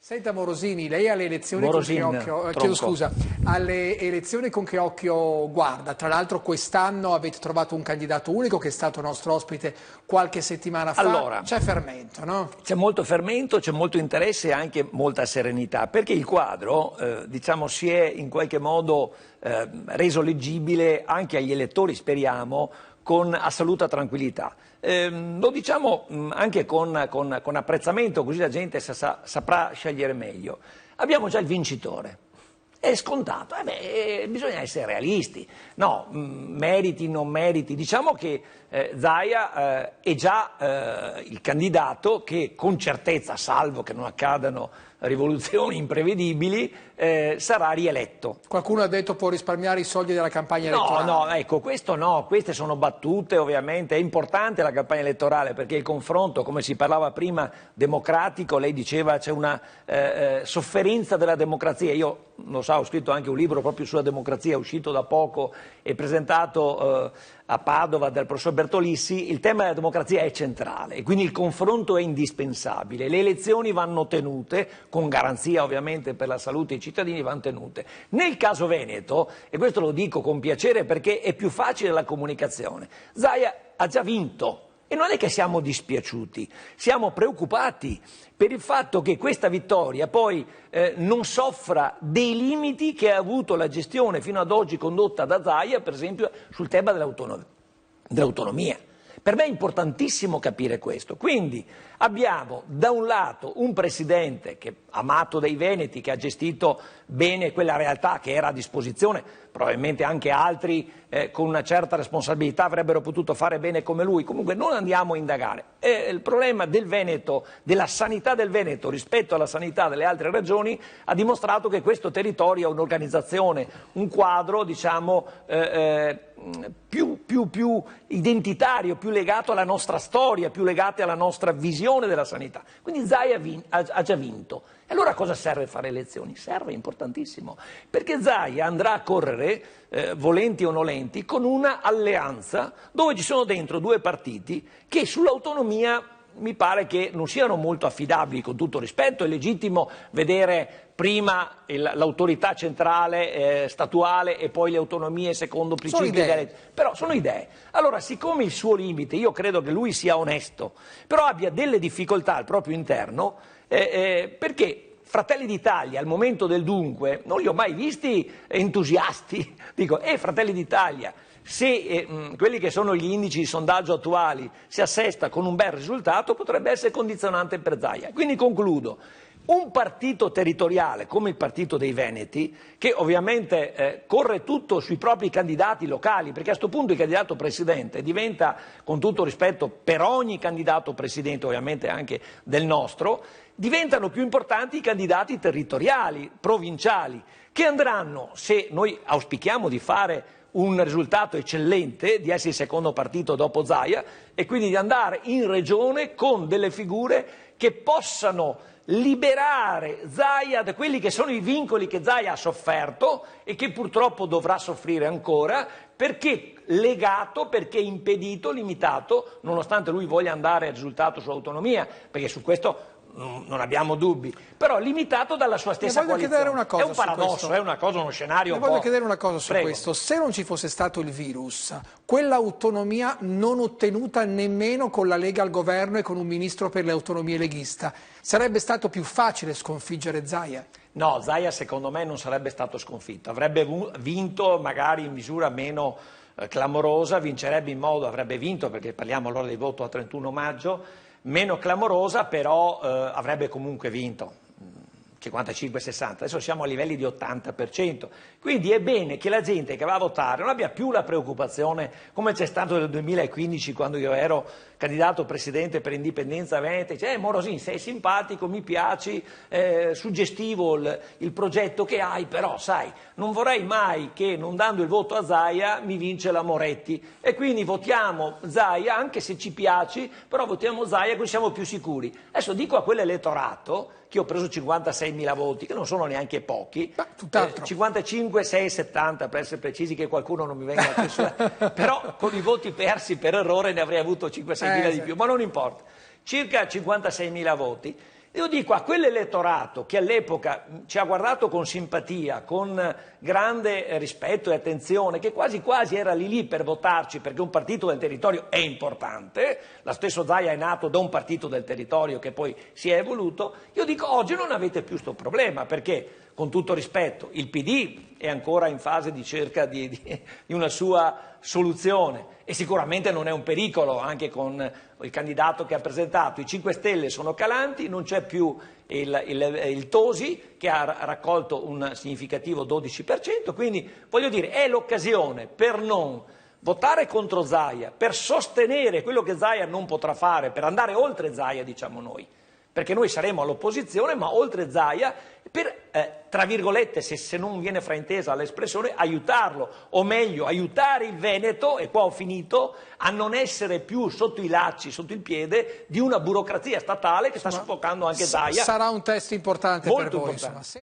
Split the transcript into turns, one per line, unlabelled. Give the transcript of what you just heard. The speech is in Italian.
Senta Morosini, lei alle elezioni alle elezioni con che occhio guarda? Tra l'altro quest'anno avete trovato un candidato unico che è stato nostro ospite qualche settimana fa.
Allora,
c'è fermento, no?
C'è molto fermento, c'è molto interesse e anche molta serenità, perché il quadro diciamo, si è in qualche modo reso leggibile anche agli elettori, speriamo, con assoluta tranquillità. Lo diciamo anche con apprezzamento, così la gente saprà scegliere meglio. Abbiamo già il vincitore, è scontato, bisogna essere realisti, no, meriti, non meriti, diciamo che Zaia è già il candidato che con certezza, salvo che non accadano rivoluzioni imprevedibili, sarà rieletto.
Qualcuno ha detto può risparmiare i soldi della campagna elettorale.
No, ecco, questo no, queste sono battute ovviamente, è importante la campagna elettorale perché il confronto, come si parlava prima, democratico, lei diceva c'è una sofferenza della democrazia, io lo so, ho scritto anche un libro proprio sulla democrazia, uscito da poco e presentato a Padova dal professor Bertolissi. Il tema della democrazia è centrale e quindi il confronto è indispensabile, le elezioni vanno tenute, con garanzia ovviamente per la salute dei cittadini, vanno tenute. Nel caso Veneto, e questo lo dico con piacere perché è più facile la comunicazione, Zaia ha già vinto. E non è che siamo dispiaciuti, siamo preoccupati per il fatto che questa vittoria poi non soffra dei limiti che ha avuto la gestione fino ad oggi condotta da Zaia, per esempio sul tema dell'autonomia. Per me è importantissimo capire questo. Quindi abbiamo da un lato un presidente che, amato dai veneti, che ha gestito bene quella realtà che era a disposizione, probabilmente anche altri con una certa responsabilità avrebbero potuto fare bene come lui, comunque non andiamo a indagare. Il problema del Veneto, della sanità del Veneto rispetto alla sanità delle altre regioni, ha dimostrato che questo territorio ha un'organizzazione, un quadro diciamo più identitario, più legato alla nostra storia, più legato alla nostra visione della sanità. Quindi Zaia ha già vinto. E allora cosa serve fare elezioni? Serve, importantissimo, perché Zaia andrà a correre, volenti o nolenti, con una alleanza dove ci sono dentro due partiti che sull'autonomia mi pare che non siano molto affidabili, con tutto rispetto. È legittimo vedere prima l'autorità centrale statuale e poi le autonomie secondo principi di però sono idee. Allora, siccome il suo limite, io credo che lui sia onesto, però abbia delle difficoltà al proprio interno, perché Fratelli d'Italia al momento del dunque non li ho mai visti entusiasti, dico, Fratelli d'Italia, se quelli che sono gli indici di sondaggio attuali si assesta con un bel risultato, potrebbe essere condizionante per Zaia. Quindi concludo. Un partito territoriale come il partito dei Veneti, che ovviamente corre tutto sui propri candidati locali, perché a questo punto il candidato presidente diventa, con tutto rispetto per ogni candidato presidente, ovviamente anche del nostro, diventano più importanti i candidati territoriali, provinciali, che andranno, se noi auspichiamo di fare un risultato eccellente, di essere il secondo partito dopo Zaia, e quindi di andare in regione con delle figure che possano liberare Zaia da quelli che sono i vincoli che Zaia ha sofferto e che purtroppo dovrà soffrire ancora, perché legato, perché impedito, limitato, nonostante lui voglia andare al risultato sull'autonomia, perché su questo non abbiamo dubbi, però limitato dalla sua stessa coalizione.
Una cosa
è un paradosso, è una cosa, uno scenario un po'.
Voglio chiedere una cosa su questo. Se non ci fosse stato il virus, quell'autonomia non ottenuta nemmeno con la Lega al governo e con un ministro per le autonomie leghista, sarebbe stato più facile sconfiggere Zaia?
No, Zaia secondo me non sarebbe stato sconfitto, avrebbe vinto magari in misura meno clamorosa, vincerebbe in modo, avrebbe vinto, perché parliamo allora del voto a 31 maggio, meno clamorosa, però avrebbe comunque vinto, 55-60, adesso siamo a livelli di 80%, quindi è bene che la gente che va a votare non abbia più la preoccupazione, come c'è stato nel 2015 quando io ero candidato presidente per Indipendenza Veneta, dice Morosini sei simpatico, mi piaci, suggestivo il progetto che hai, però sai, non vorrei mai che non dando il voto a Zaia mi vince la Moretti e quindi votiamo Zaia, anche se ci piaci, però votiamo Zaia così siamo più sicuri. Adesso dico a quell'elettorato che ho preso 56.000 voti, che non sono neanche pochi, 55, 6, 70 per essere precisi, che qualcuno non mi venga a censurare, però con i voti persi per errore ne avrei avuto 5-6.000 di più, ma non importa, circa 56.000 voti, Io dico a quell'elettorato che all'epoca ci ha guardato con simpatia, con grande rispetto e attenzione, che quasi quasi era lì per votarci perché un partito del territorio è importante, la stesso Zaia è nato da un partito del territorio che poi si è evoluto, io dico oggi non avete più questo problema perché, con tutto rispetto, il PD è ancora in fase di cerca di una sua soluzione e sicuramente non è un pericolo anche con il candidato che ha presentato. I 5 Stelle sono calanti, non c'è più il Tosi che ha raccolto un significativo 12%, quindi voglio dire è l'occasione per non votare contro Zaia, per sostenere quello che Zaia non potrà fare, per andare oltre Zaia, diciamo noi. Perché noi saremo all'opposizione, ma oltre Zaia, per, tra virgolette, se non viene fraintesa l'espressione, aiutarlo, o meglio, aiutare il Veneto, e qua ho finito, a non essere più sotto i lacci, sotto il piede di una burocrazia statale che sta soffocando anche Zaia.
Sarà un test importante
Molto
per voi.
Importante.